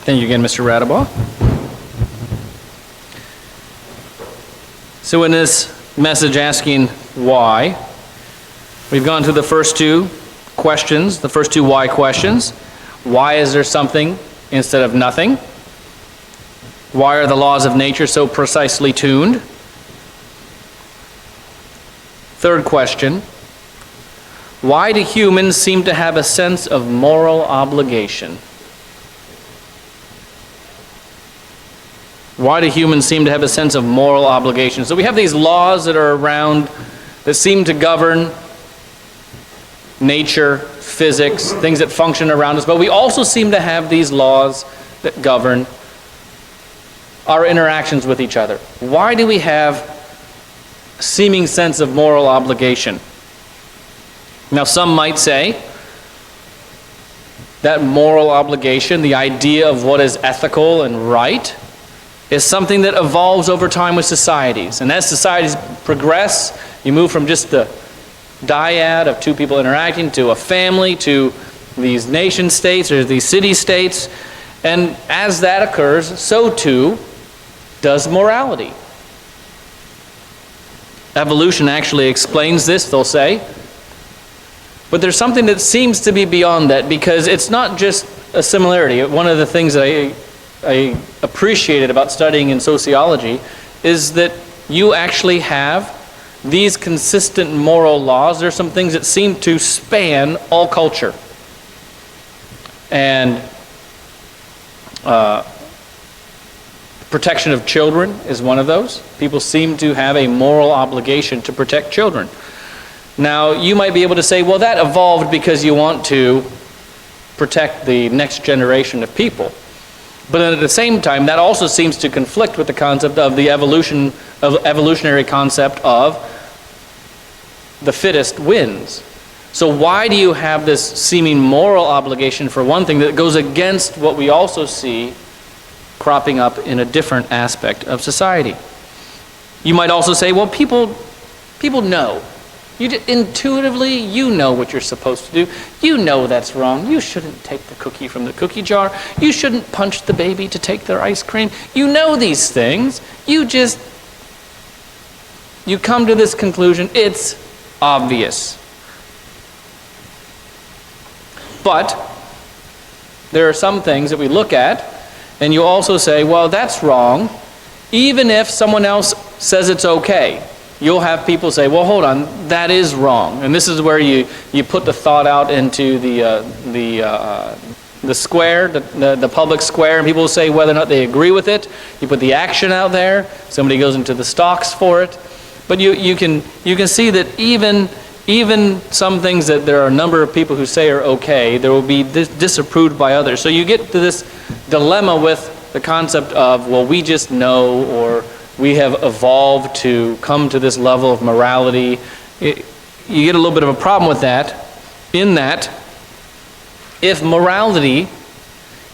Thank you again, Mr. Radabaugh. So in this message asking why, we've gone through the first two questions, the first two why questions. Why is there something instead of nothing? Why are the laws of nature so precisely tuned? Third question, why do humans seem to have a sense of moral obligation? Why do humans seem to have a sense of moral obligation? So we have these laws that are around that seem to govern nature, physics, things that function around us, but we also seem to have these laws that govern our interactions with each other. Why do we have a seeming sense of moral obligation? Now, some might say that moral obligation, the idea of what is ethical and right, is something that evolves over time with societies. And as societies progress, you move from just the dyad of two people interacting to a family, to these nation states or these city states. And as that occurs, so too does morality. Evolution actually explains this, they'll say. But there's something that seems to be beyond that, because it's not just a similarity. One of the things that I appreciated about studying in sociology is that you actually have these consistent moral laws. There are some things that seem to span all culture. And protection of children is one of those. People seem to have a moral obligation to protect children. Now, you might be able to say, well, that evolved because you want to protect the next generation of people. But at the same time, that also seems to conflict with the concept of the evolutionary concept of the fittest wins. So why do you have this seeming moral obligation for one thing that goes against what we also see cropping up in a different aspect of society? You might also say, well, people know. Intuitively, you know what you're supposed to do. You know that's wrong. You shouldn't take the cookie from the cookie jar. You shouldn't punch the baby to take their ice cream. You know these things. You come to this conclusion. It's obvious. But there are some things that we look at, and you also say, well, that's wrong, even if someone else says it's okay. You'll have people say, well, hold on, that is wrong. And this is where you put the thought out into the square, the public square, and people will say whether or not they agree with it. You put the action out there. Somebody goes into the stocks for it. But you can see that even some things that there are a number of people who say are okay, there will be disapproved by others. So you get to this dilemma with the concept of, well, we just know, or we have evolved to come to this level of morality. You get a little bit of a problem with that, in that if morality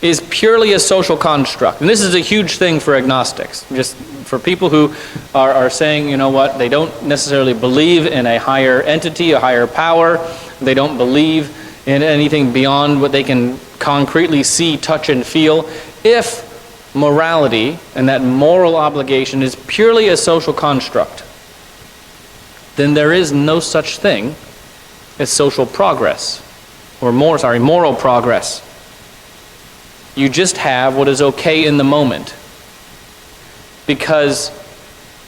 is purely a social construct, and this is a huge thing for agnostics, just for people who are saying, you know what, they don't necessarily believe in a higher entity, a higher power, they don't believe in anything beyond what they can concretely see, touch, and feel. If morality and that moral obligation is purely a social construct, then there is no such thing as social progress, or moral progress. You just have what is okay in the moment, because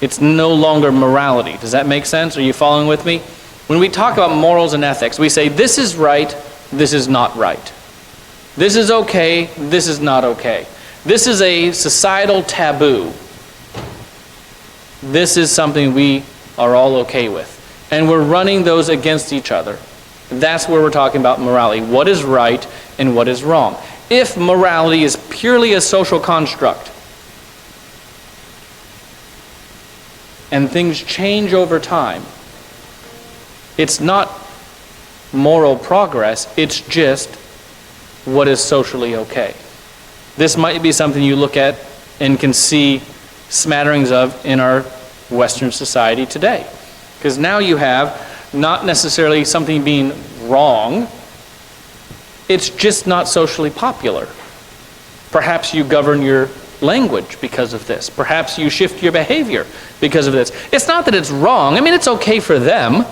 it's no longer morality. Does that make sense? Are you following with me? When we talk about morals and ethics, we say this is right, this is not right. This is okay, this is not okay. This is a societal taboo. This is something we are all okay with. And we're running those against each other. That's where we're talking about morality. What is right and what is wrong. If morality is purely a social construct, and things change over time, it's not moral progress, it's just what is socially okay. This might be something you look at and can see smatterings of in our Western society today. Because now you have not necessarily something being wrong, it's just not socially popular. Perhaps you govern your language because of this. Perhaps you shift your behavior because of this. It's not that it's wrong. I mean, it's okay for them.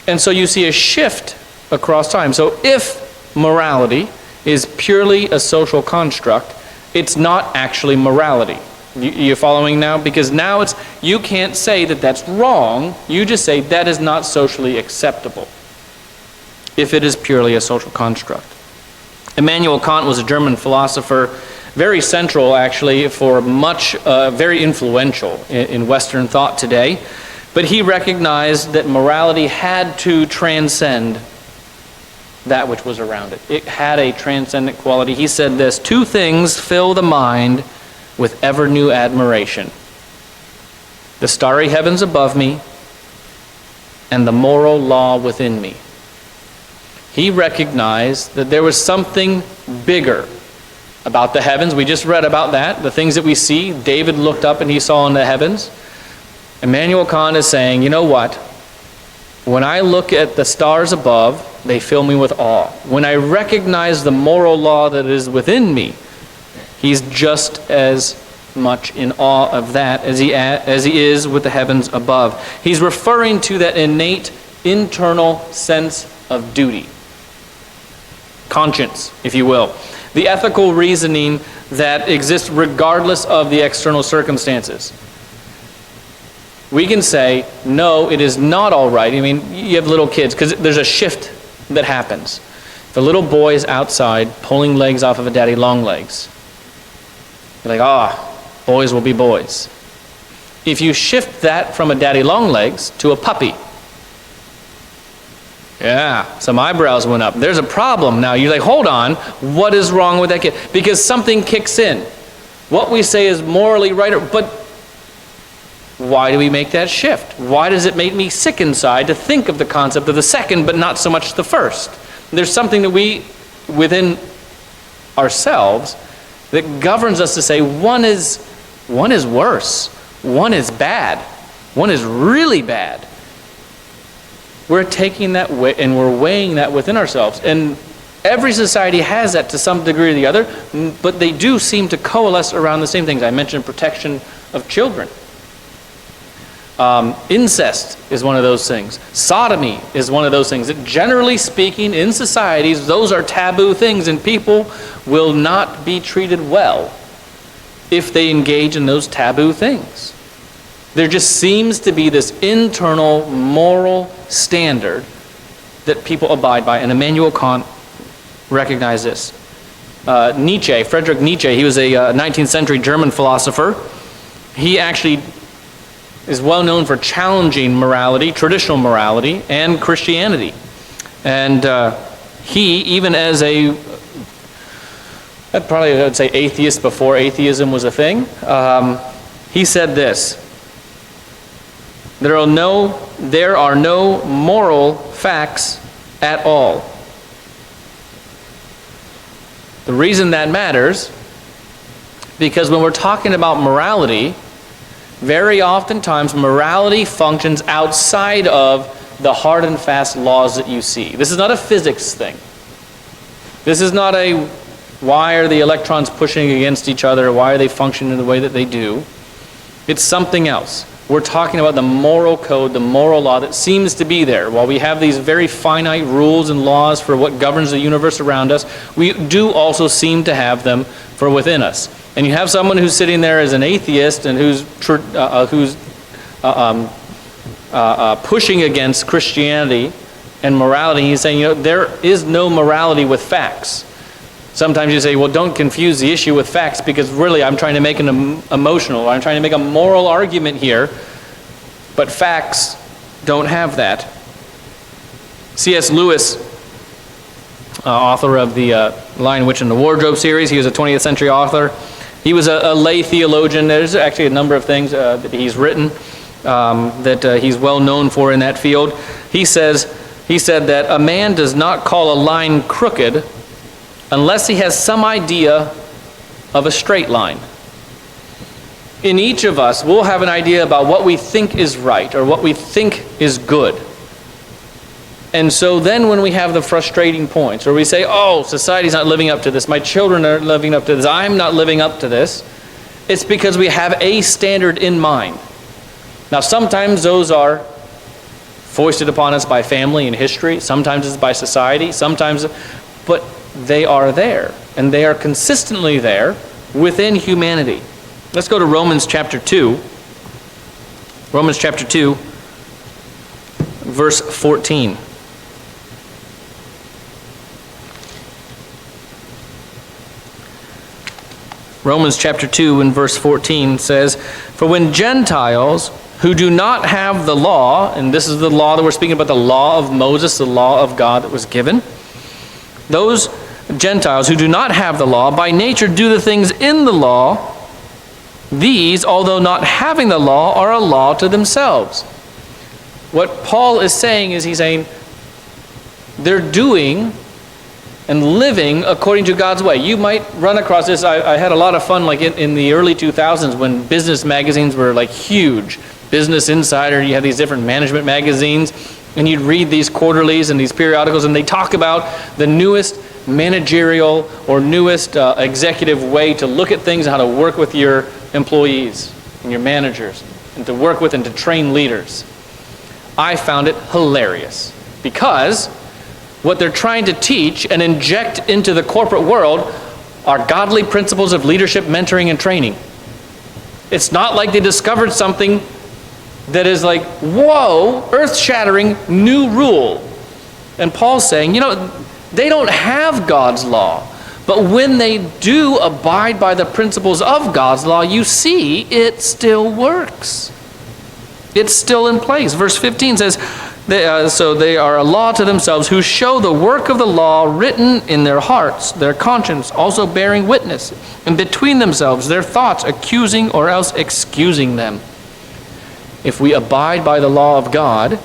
And so you see a shift across time. So if morality is purely a social construct, it's not actually morality. You following now? Because now you can't say that that's wrong. You just say that is not socially acceptable if it is purely a social construct. Immanuel Kant was a German philosopher, very central actually for much, very influential in Western thought today. But he recognized that morality had to transcend that which was around it. It had a transcendent quality. He said this: two things fill the mind with ever new admiration: the starry heavens above me and the moral law within me. He recognized that there was something bigger about the heavens. We just read about that, the things that we see. David looked up and he saw in the heavens. Immanuel Kant is saying, you know what? When I look at the stars above, they fill me with awe. When I recognize the moral law that is within me, he's just as much in awe of that as he is with the heavens above. He's referring to that innate internal sense of duty. Conscience, if you will. The ethical reasoning that exists regardless of the external circumstances. We can say, no, it is not all right. I mean, you have little kids, because there's a shift that happens. The little boy is outside pulling legs off of a daddy long legs. You're like, boys will be boys. If you shift that from a daddy long legs to a puppy, some eyebrows went up. There's a problem now. You're like, hold on, what is wrong with that kid? Because something kicks in. What we say is morally right, but why do we make that shift? Why does it make me sick inside to think of the concept of the second, but not so much the first? There's something that we, within ourselves, that governs us to say one is worse, one is bad, one is really bad. We're taking that and we're weighing that within ourselves. And every society has that to some degree or the other, but they do seem to coalesce around the same things. I mentioned protection of children. Incest is one of those things. Sodomy is one of those things that, generally speaking, in societies, those are taboo things, and people will not be treated well if they engage in those taboo things. There just seems to be this internal moral standard that people abide by, and Immanuel Kant recognized this. Friedrich Nietzsche, he was a 19th century German philosopher. He actually is well known for challenging morality, traditional morality, and Christianity. And he, even as I would say atheist before atheism was a thing, he said this: there are no moral facts at all. The reason that matters, because when we're talking about morality, very oftentimes morality functions outside of the hard and fast laws that you see. This is not a physics thing. This is not a why are the electrons pushing against each other, why are they functioning in the way that they do. It's something else. We're talking about the moral code, the moral law that seems to be there. While we have these very finite rules and laws for what governs the universe around us, we do also seem to have them for within us. And you have someone who's sitting there as an atheist and who's pushing against Christianity and morality. He's saying, there is no morality with facts. Sometimes you say, well, don't confuse the issue with facts, because really I'm trying to make an emotional, I'm trying to make a moral argument here, but facts don't have that. C.S. Lewis, author of the Lion, Witch, and the Wardrobe series, he was a 20th century author. He was a lay theologian. There's actually a number of things that he's written that he's well known for in that field. He said that a man does not call a line crooked unless he has some idea of a straight line. In each of us, we'll have an idea about what we think is right or what we think is good. And so then when we have the frustrating points, or we say, oh, society's not living up to this, my children are living up to this, I'm not living up to this, it's because we have a standard in mind. Now sometimes those are foisted upon us by family and history, sometimes it's by society, but they are there, and they are consistently there within humanity. Let's go to Romans chapter 2. Romans chapter 2, verse 14. Romans chapter 2 and verse 14 says, "For when Gentiles who do not have the law," and this is the law that we're speaking about, the law of Moses, the law of God that was given, those Gentiles who do not have the law by nature do the things in the law, these, although not having the law, are a law to themselves. What Paul is saying is he's saying they're doing and living according to God's way. You might run across this. I had a lot of fun like in the early 2000s when business magazines were like huge. Business Insider, you have these different management magazines, and you'd read these quarterlies and these periodicals, and they talk about the newest managerial or newest executive way to look at things and how to work with your employees and your managers and to work with and to train leaders. I found it hilarious because what they're trying to teach and inject into the corporate world are godly principles of leadership, mentoring, and training. It's not like they discovered something that is like, whoa, earth-shattering new rule. And Paul's saying, they don't have God's law. But when they do abide by the principles of God's law, you see it still works. It's still in place. Verse 15 says, so they are a law to themselves who show the work of the law written in their hearts, their conscience also bearing witness, and between themselves their thoughts accusing or else excusing them. If we abide by the law of God,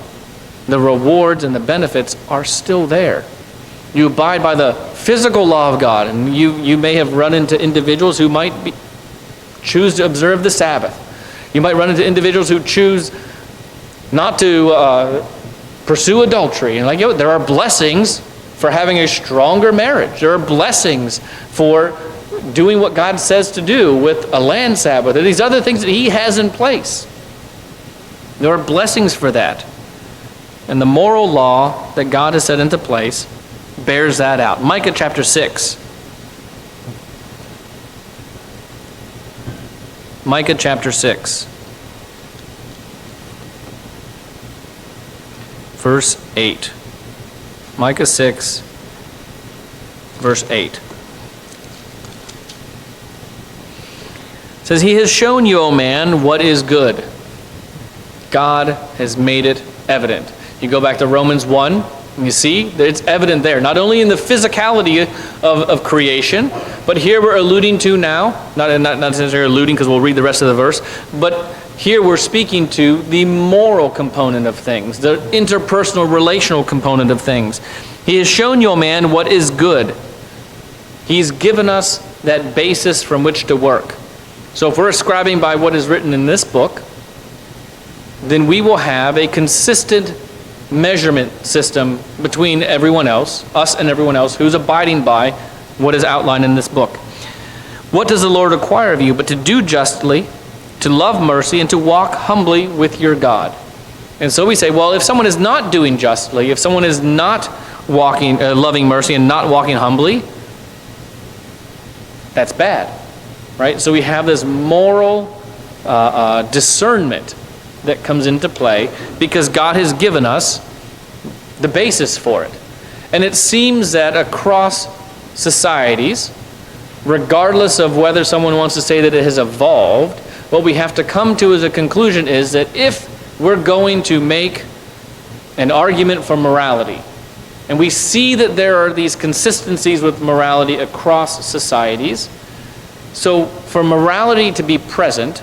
the rewards and the benefits are still there. You abide by the physical law of God, and you may have run into individuals who might choose to observe the Sabbath. You might run into individuals who choose not to pursue adultery. And there are blessings for having a stronger marriage. There are blessings for doing what God says to do with a land Sabbath and these other things that He has in place. There are blessings for that. And the moral law that God has set into place bears that out. Micah chapter 6. Micah chapter 6. Verse 8. Micah 6, verse 8. It says, "He has shown you, O man, what is good. God has made it evident." You go back to Romans 1, and you see that it's evident there, not only in the physicality of creation, but here we're alluding to now, not necessarily alluding because we'll read the rest of the verse, but here we're speaking to the moral component of things, the interpersonal, relational component of things. He has shown you, O man, what is good. He's given us that basis from which to work. So if we're ascribing by what is written in this book, then we will have a consistent measurement system between everyone else, us and everyone else, who's abiding by what is outlined in this book. What does the Lord require of you but to do justly, to love mercy, and to walk humbly with your God? And so we say, well, if someone is not doing justly, if someone is not walking, loving mercy and not walking humbly, that's bad, right? So we have this moral discernment that comes into play because God has given us the basis for it. And it seems that across societies, regardless of whether someone wants to say that it has evolved, what we have to come to as a conclusion is that if we're going to make an argument for morality, and we see that there are these consistencies with morality across societies, so for morality to be present,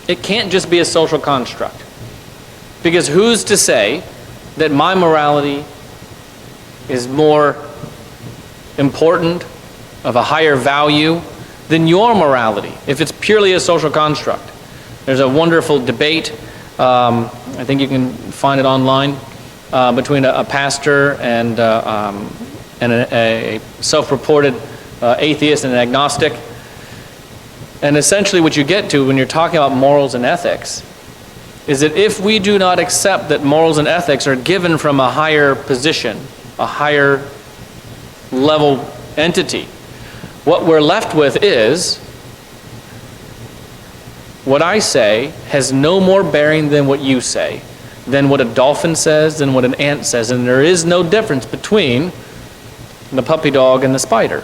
it can't just be a social construct. Because who's to say that my morality is more important, of a higher value, than your morality, if it's purely a social construct? There's a wonderful debate, I think you can find it online, between a pastor and a self-reported atheist and an agnostic. And essentially what you get to when you're talking about morals and ethics is that if we do not accept that morals and ethics are given from a higher position, a higher level entity, what we're left with is what I say has no more bearing than what you say, than what a dolphin says, than what an ant says, and there is no difference between the puppy dog and the spider.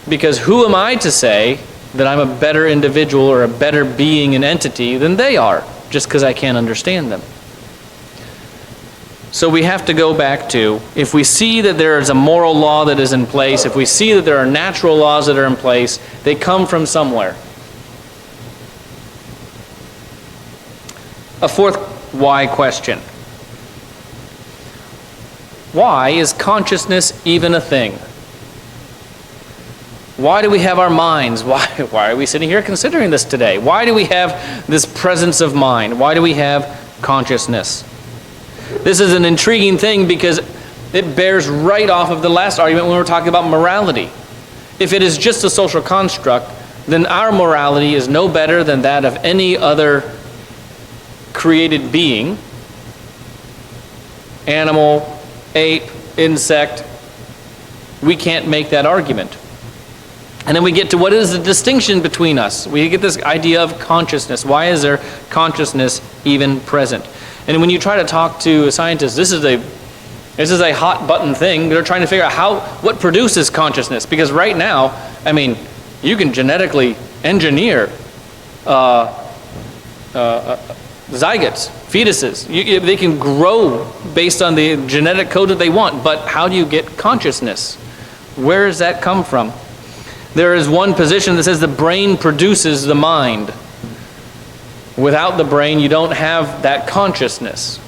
Because who am I to say that I'm a better individual or a better being and entity than they are, just because I can't understand them? So we have to go back to, if we see that there is a moral law that is in place, if we see that there are natural laws that are in place, they come from somewhere. A fourth why question. Why is consciousness even a thing? Why do we have our minds? Why are we sitting here considering this today? Why do we have this presence of mind? Why do we have consciousness? This is an intriguing thing because it bears right off of the last argument when we're talking about morality. If it is just a social construct, then our morality is no better than that of any other created being, animal, ape, insect. We can't make that argument. And then we get to what is the distinction between us. We get this idea of consciousness. Why is there consciousness even present? And when you try to talk to scientists, this is a hot button thing. They're trying to figure out what produces consciousness. Because right now, I mean, you can genetically engineer zygotes, fetuses. They can grow based on the genetic code that they want. But how do you get consciousness? Where does that come from? There is one position that says the brain produces the mind. Without the brain, you don't have that consciousness.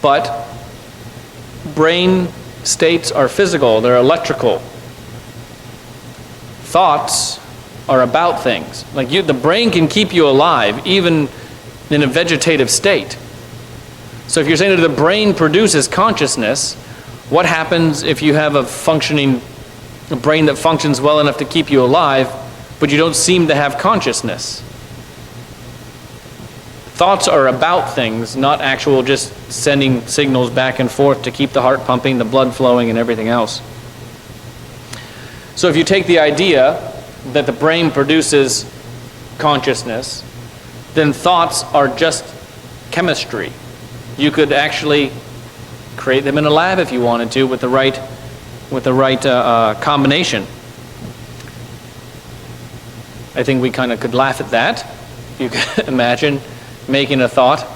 But brain states are physical, they're electrical. Thoughts are about things. Like the brain can keep you alive, even in a vegetative state. So if you're saying that the brain produces consciousness, what happens if you have a brain that functions well enough to keep you alive, but you don't seem to have consciousness? Thoughts are about things, not actual just sending signals back and forth to keep the heart pumping, the blood flowing, and everything else. So if you take the idea that the brain produces consciousness, then thoughts are just chemistry. You could actually create them in a lab if you wanted to with the right combination. I think we kind of could laugh at that. You could imagine making a thought.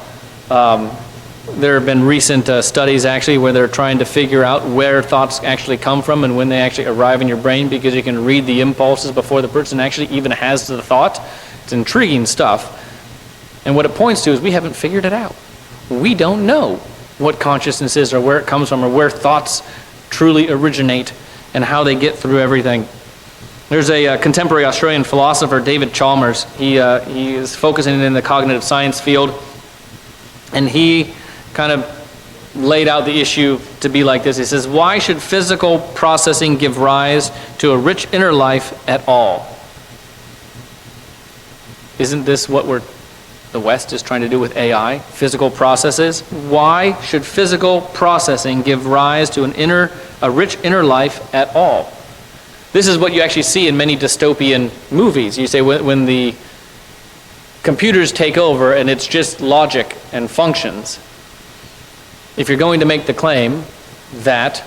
There have been recent studies actually where they're trying to figure out where thoughts actually come from and when they actually arrive in your brain, because you can read the impulses before the person actually even has the thought. It's intriguing stuff. And what it points to is we haven't figured it out. We don't know what consciousness is or where it comes from or where thoughts truly originate and how they get through everything. There's a contemporary Australian philosopher, David Chalmers. He is focusing in the cognitive science field, and he kind of laid out the issue to be like this. He says, why should physical processing give rise to a rich inner life at all? Isn't this what the West is trying to do with AI, physical processes? Why should physical processing give rise to a rich inner life at all? This is what you actually see in many dystopian movies. You say when the computers take over and it's just logic and functions. If you're going to make the claim that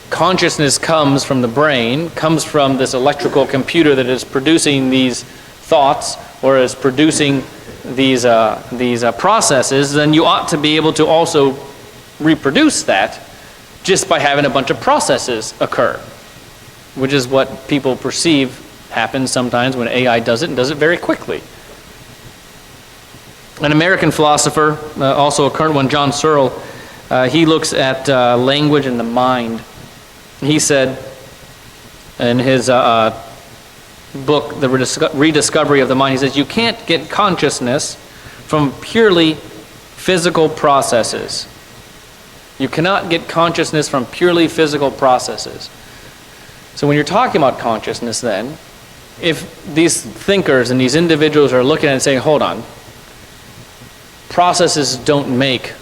consciousness comes from the brain, comes from this electrical computer that is producing these thoughts or is producing these processes, then you ought to be able to also reproduce that just by having a bunch of processes occur, which is what people perceive happens sometimes when AI does it, and does it very quickly. An American philosopher, also a current one, John Searle, he looks at language and the mind. He said in his book, The Rediscovery of the Mind, he says, you can't get consciousness from purely physical processes. You cannot get consciousness from purely physical processes. So when you're talking about consciousness then, if these thinkers and these individuals are looking at it and saying, hold on, processes don't make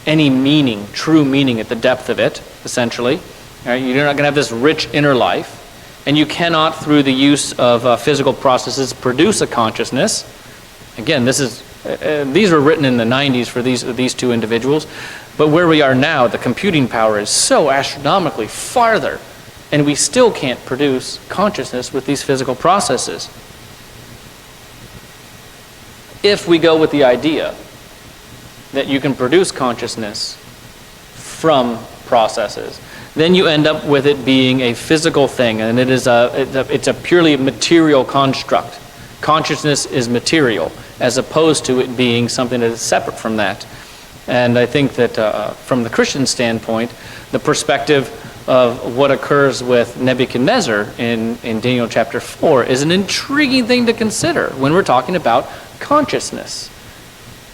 any meaning, true meaning at the depth of it, essentially. Right? You're not going to have this rich inner life, and you cannot, through the use of physical processes, produce a consciousness. Again, these were written in the 90s for these two individuals, but where we are now, the computing power is so astronomically farther, and we still can't produce consciousness with these physical processes. If we go with the idea that you can produce consciousness from processes, then you end up with it being a physical thing, and it's a purely material construct. Consciousness is material, as opposed to it being something that is separate from that. And I think that from the Christian standpoint, the perspective of what occurs with Nebuchadnezzar in Daniel chapter 4 is an intriguing thing to consider when we're talking about consciousness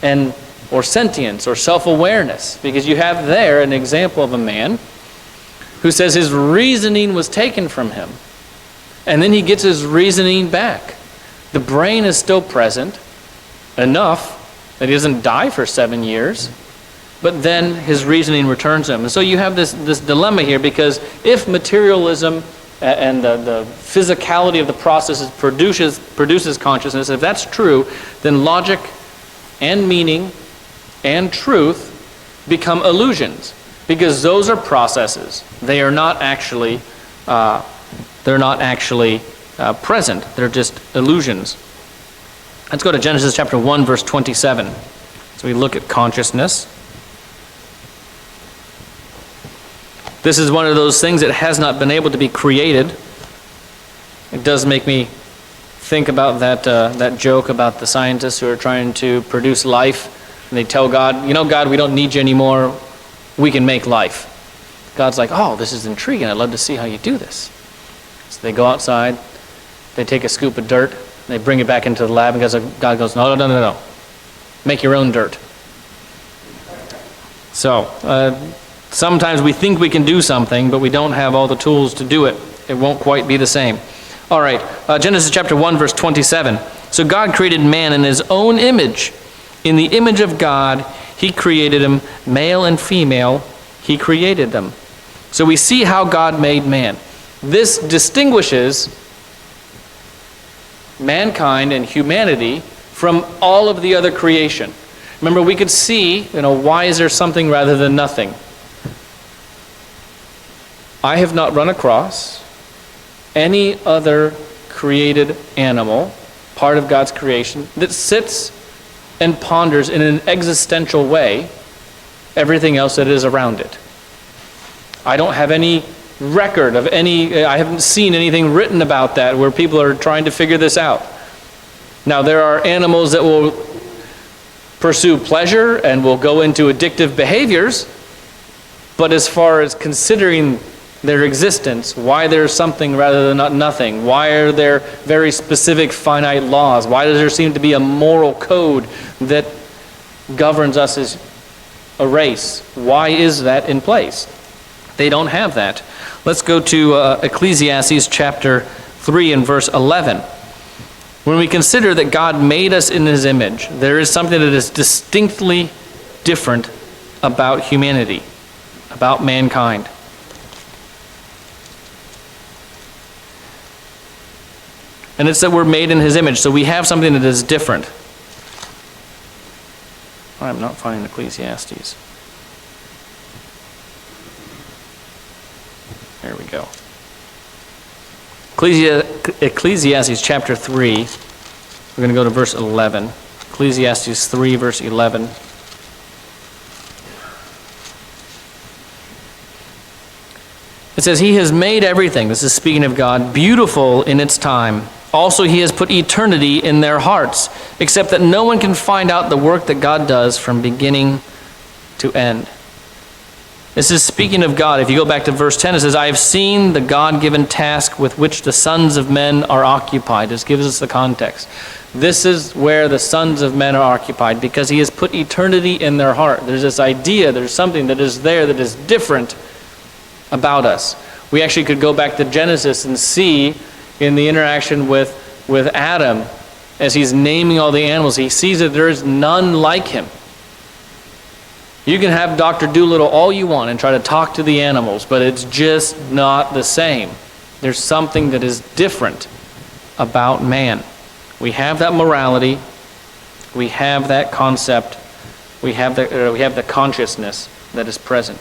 or sentience or self-awareness, because you have there an example of a man who says his reasoning was taken from him, and then he gets his reasoning back. The brain is still present enough that he doesn't die for 7 years, but then his reasoning returns to him. And so you have this dilemma here, because if materialism and the physicality of the processes produces consciousness, if that's true, then logic and meaning and truth become illusions, because those are processes. They are not actually present. They're just illusions. Let's go to Genesis chapter 1, verse 27. So we look at consciousness. This is one of those things that has not been able to be created. It does make me think about that joke about the scientists who are trying to produce life, and they tell God, God, we don't need you anymore. We can make life. God's like, oh, this is intriguing. I'd love to see how you do this. So they go outside, they take a scoop of dirt, they bring it back into the lab, and God goes, no. Make your own dirt. So, sometimes we think we can do something, but we don't have all the tools to do it. It won't quite be the same. All right, Genesis chapter 1, verse 27. So God created man in his own image. In the image of God, he created him, male and female, he created them. So we see how God made man. This distinguishes mankind and humanity from all of the other creation. Remember, we could see, why is there something rather than nothing? I have not run across any other created animal, part of God's creation, that sits and ponders in an existential way everything else that is around it. I don't have any record of I haven't seen anything written about that where people are trying to figure this out. Now, there are animals that will pursue pleasure and will go into addictive behaviors, but as far as considering their existence, why there's something rather than not nothing, why are there very specific finite laws, why does there seem to be a moral code that governs us as a race, why is that in place? They don't have that. Let's go to Ecclesiastes chapter 3 and verse 11. When we consider that God made us in his image, there is something that is distinctly different about humanity, about mankind. And it's that we're made in his image, so we have something that is different. I'm not finding Ecclesiastes. There we go. Ecclesiastes chapter 3. We're going to go to verse 11. Ecclesiastes 3, verse 11. It says, he has made everything, this is speaking of God, beautiful in its time. Also, he has put eternity in their hearts, except that no one can find out the work that God does from beginning to end. This is speaking of God. If you go back to verse 10, it says, I have seen the God-given task with which the sons of men are occupied. This gives us the context. This is where the sons of men are occupied, because he has put eternity in their heart. There's this idea, there's something that is there that is different about us. We actually could go back to Genesis and see in the interaction with Adam, as he's naming all the animals, he sees that there is none like him. You can have Dr. Dolittle all you want and try to talk to the animals, but it's just not the same. There's something that is different about man. We have that morality, we have that concept, we have the consciousness that is present.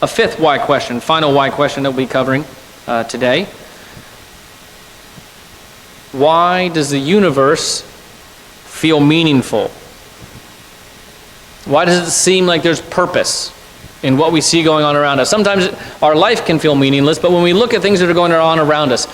A fifth why question, final why question that we'll be covering today. Why does the universe feel meaningful? Why does it seem like there's purpose in what we see going on around us? Sometimes our life can feel meaningless, but when we look at things that are going on around us,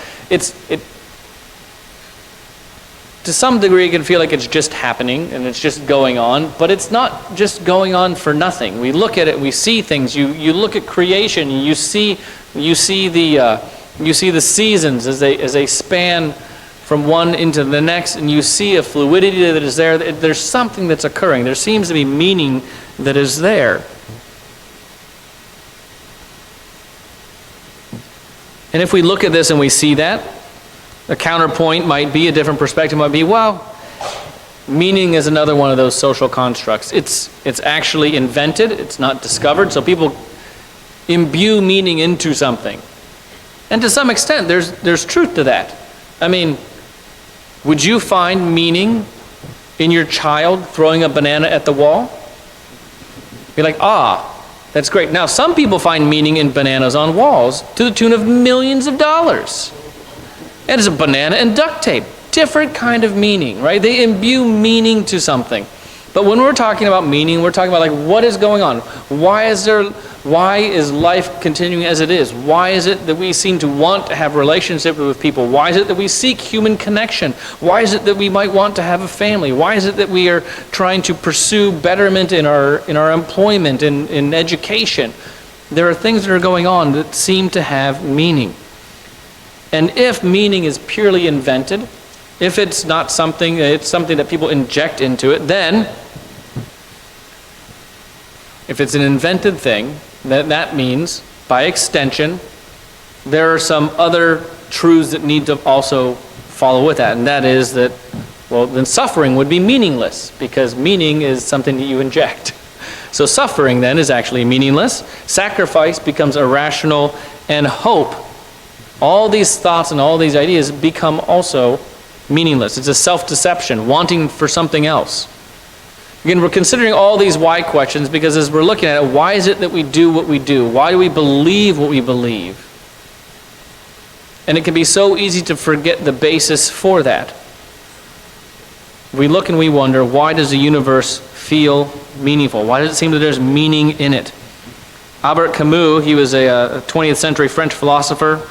to some degree it can feel like it's just happening and it's just going on, but it's not just going on for nothing. We look at it, we see things. You look at creation, you see the seasons as they span from one into the next, and you see a fluidity that is there. There's something that's occurring. There seems to be meaning that is there. And if we look at this and we see that, a counterpoint might be, a different perspective might be, well, meaning is another one of those social constructs. It's actually invented, it's not discovered, so people imbue meaning into something. And to some extent, there's truth to that. I mean, would you find meaning in your child throwing a banana at the wall? Be like, that's great. Now, some people find meaning in bananas on walls to the tune of millions of dollars. And it's a banana and duct tape. Different kind of meaning, right? They imbue meaning to something. But when we're talking about meaning, we're talking about like, what is going on? Why is life continuing as it is? Why is it that we seem to want to have relationships with people? Why is it that we seek human connection? Why is it that we might want to have a family? Why is it that we are trying to pursue betterment in our employment, in education? There are things that are going on that seem to have meaning. And if meaning is purely invented, if it's not something, it's something that people inject into it, then if it's an invented thing, that means, by extension, there are some other truths that need to also follow with that. And that is that, well, then suffering would be meaningless, because meaning is something that you inject. So suffering then is actually meaningless. Sacrifice becomes irrational, and hope, all these thoughts and all these ideas become also meaningless. It's a self-deception, wanting for something else. Again, we're considering all these why questions because as we're looking at it, why is it that we do what we do? Why do we believe what we believe? And it can be so easy to forget the basis for that. We look and we wonder, why does the universe feel meaningful? Why does it seem that there's meaning in it? Albert Camus, he was a 20th century French philosopher.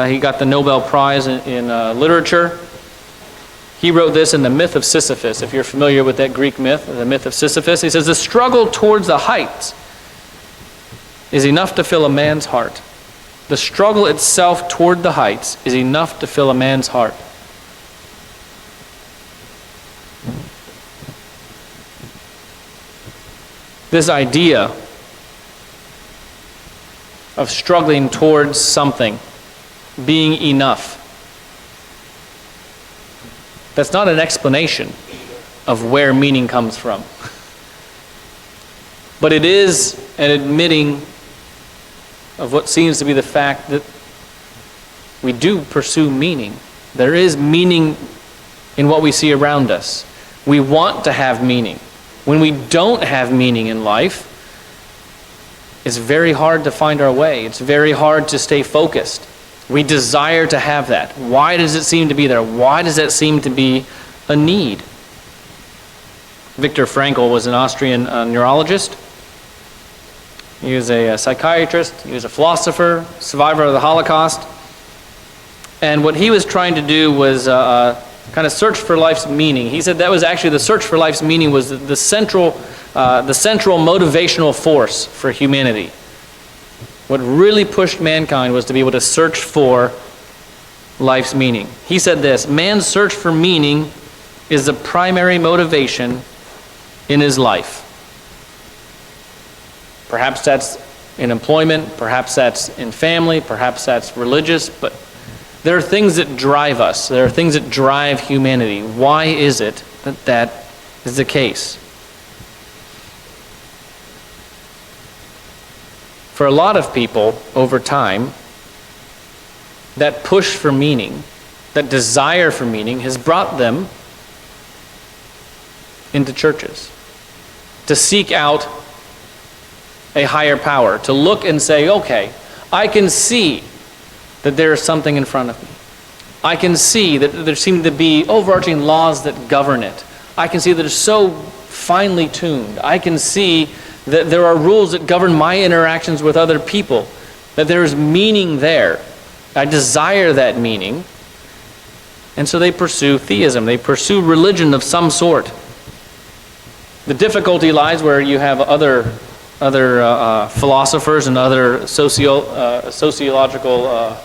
He got the Nobel Prize in literature. He wrote this in The Myth of Sisyphus. If you're familiar with that Greek myth, the myth of Sisyphus, he says, the struggle towards the heights is enough to fill a man's heart. The struggle itself toward the heights is enough to fill a man's heart. This idea of struggling towards something, being enough, that's not an explanation of where meaning comes from. But it is an admitting of what seems to be the fact that we do pursue meaning. There is meaning in what we see around us. We want to have meaning. When we don't have meaning in life, it's very hard to find our way. It's very hard to stay focused. We desire to have that. Why does it seem to be there? Why does that seem to be a need? Viktor Frankl was an Austrian neurologist. He was a psychiatrist. He was a philosopher, survivor of the Holocaust. And what he was trying to do was kind of search for life's meaning. He said that was actually the search for life's meaning was the central motivational force for humanity. What really pushed mankind was to be able to search for life's meaning. He said this, man's search for meaning is the primary motivation in his life. Perhaps that's in employment, perhaps that's in family, perhaps that's religious, but there are things that drive us. There are things that drive humanity. Why is it that that is the case? For a lot of people over time, that push for meaning, that desire for meaning has brought them into churches to seek out a higher power, to look and say, okay, I can see that there is something in front of me. I can see that there seem to be overarching laws that govern it. I can see that it's so finely tuned. I can see that there are rules that govern my interactions with other people, that there is meaning there. I desire that meaning. And so they pursue theism. They pursue religion of some sort. The difficulty lies where you have other philosophers and other sociological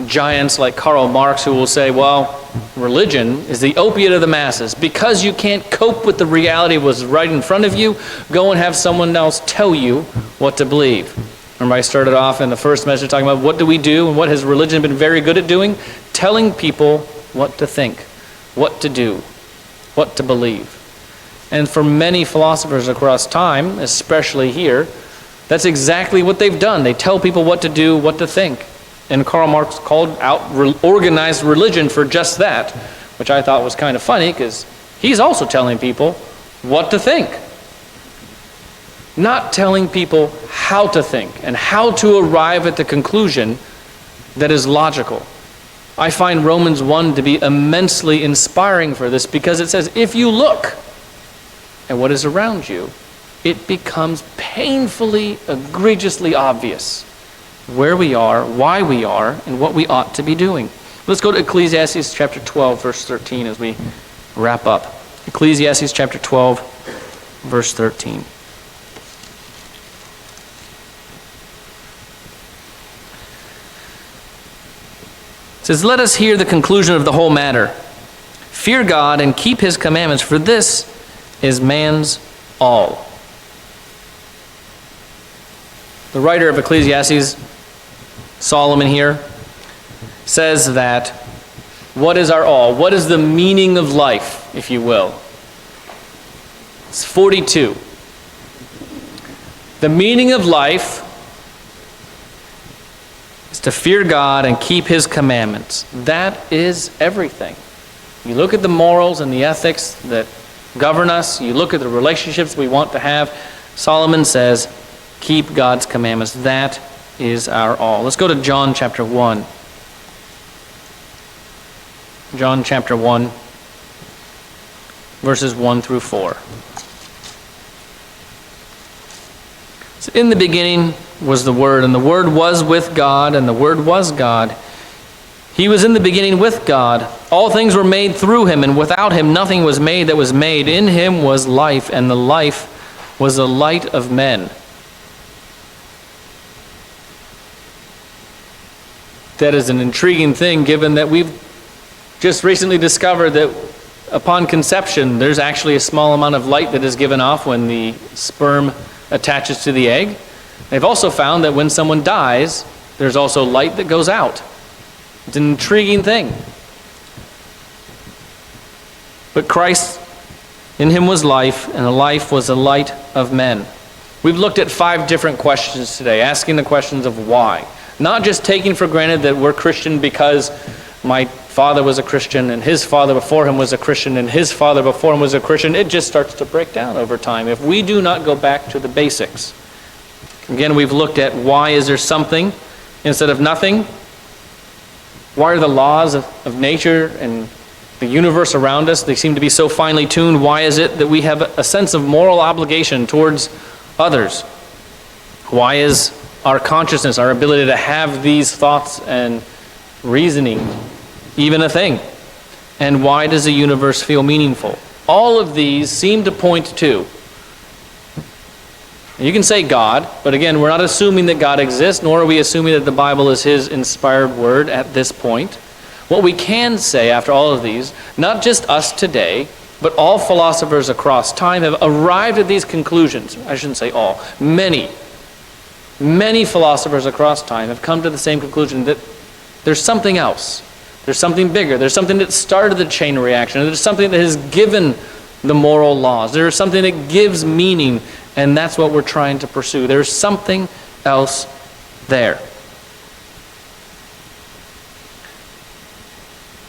giants like Karl Marx who will say, well, religion is the opiate of the masses. Because you can't cope with the reality of what's right in front of you, go and have someone else tell you what to believe. Remember I started off in the first message talking about what do we do and what has religion been very good at doing? Telling people what to think, what to do, what to believe. And for many philosophers across time, especially here, that's exactly what they've done. They tell people what to do, what to think. And Karl Marx called out organized religion for just that, which I thought was kind of funny because he's also telling people what to think. Not telling people how to think and how to arrive at the conclusion that is logical. I find Romans 1 to be immensely inspiring for this because it says, if you look at what is around you, it becomes painfully, egregiously obvious where we are, why we are, and what we ought to be doing. Let's go to Ecclesiastes chapter 12, verse 13 as we wrap up. Ecclesiastes chapter 12, verse 13. It says, let us hear the conclusion of the whole matter. Fear God and keep his commandments, for this is man's all. The writer of Ecclesiastes, Solomon here, says that what is our all? What is the meaning of life, if you will? It's 42. The meaning of life is to fear God and keep his commandments. That is everything. You look at the morals and the ethics that govern us, you look at the relationships we want to have, Solomon says, keep God's commandments. That is our all. Let's go to John chapter 1. John chapter 1, verses 1 through 4. So in the beginning was the Word, and the Word was with God, and the Word was God. He was in the beginning with God. All things were made through him, and without him nothing was made that was made. In him was life, and the life was the light of men. That is an intriguing thing, given that we've just recently discovered that upon conception, there's actually a small amount of light that is given off when the sperm attaches to the egg. They've also found that when someone dies, there's also light that goes out. It's an intriguing thing. But Christ, in him was life, and the life was the light of men. We've looked at 5 different questions today, asking the questions of why. Not just taking for granted that we're Christian because my father was a Christian, and his father before him was a Christian, and his father before him was a Christian. It just starts to break down over time if we do not go back to the basics. Again, we've looked at why is there something instead of nothing? Why are the laws of nature and the universe around us, they seem to be so finely tuned? Why is it that we have a sense of moral obligation towards others? Why is our consciousness, our ability to have these thoughts and reasoning even a thing? And why does the universe feel meaningful? All of these seem to point to. You can say God, but again, we're not assuming that God exists, nor are we assuming that the Bible is His inspired word at this point. What we can say after all of these, not just us today, but all philosophers across time have arrived at these conclusions. I shouldn't say all. Many philosophers across time have come to the same conclusion, that there's something else. There's something bigger. There's something that started the chain reaction. There's something that has given the moral laws. There's something that gives meaning, and that's what we're trying to pursue. There's something else there.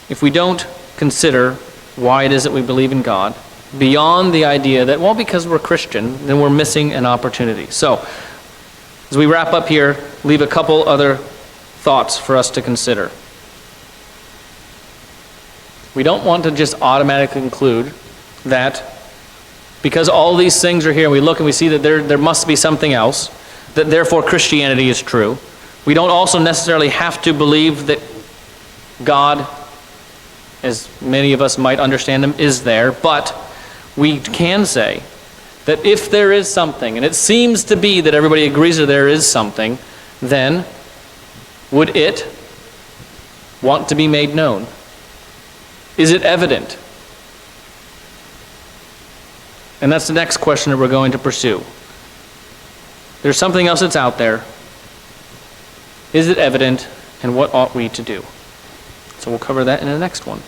If we don't consider why it is that we believe in God, beyond the idea that, well, because we're Christian, then we're missing an opportunity. So, as we wrap up here, leave a couple other thoughts for us to consider. We don't want to just automatically conclude that because all these things are here, and we look and we see that there must be something else, that therefore Christianity is true. We don't also necessarily have to believe that God, as many of us might understand Him, is there, but we can say that if there is something, and it seems to be that everybody agrees that there is something, then would it want to be made known? Is it evident? And that's the next question that we're going to pursue. There's something else that's out there. Is it evident, and what ought we to do? So we'll cover that in the next one.